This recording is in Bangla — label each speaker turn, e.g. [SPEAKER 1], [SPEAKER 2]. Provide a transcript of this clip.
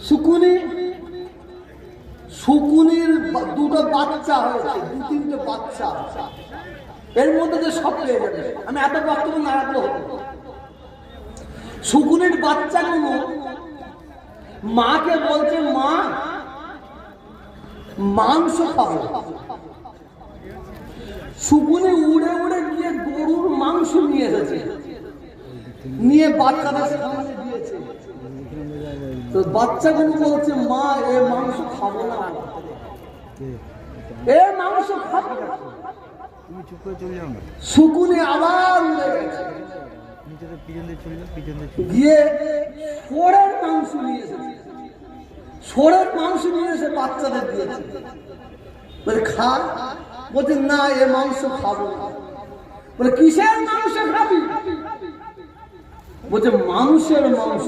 [SPEAKER 1] শুকুনি শুকুনির দুটো বাচ্চা হয়েছে, দু তিনটে বাচ্চা, এর মধ্যে যে সব পেয়ে যাবে। আমি এত বক্তব্য না রাখলে হতো। শুকুনির বাচ্চাগুলো মাকে বলছে, মা মাংস খাবো। শুকুনি উড়ে উড়ে গিয়ে গরুর মাংস নিয়ে এসেছে, নিয়ে বাচ্চাদের সামনে দিয়েছে। তো বাচ্চাগুলো বলছে, মা এ মাংস খাবো না, এ মাংস খাবো না। শুকুনি আবার উড়ে গেছে, গিয়ে ষোঁড়ের মাংস নিয়ে এসেছে। ষোঁড়ের মাংস নিয়ে এসে বাচ্চাদের দিয়েছে, বলে খা। বলছে না, এ মাংস খাবো না। বলে কিসের মাংস খাবি? বলছে মানুষের মাংস।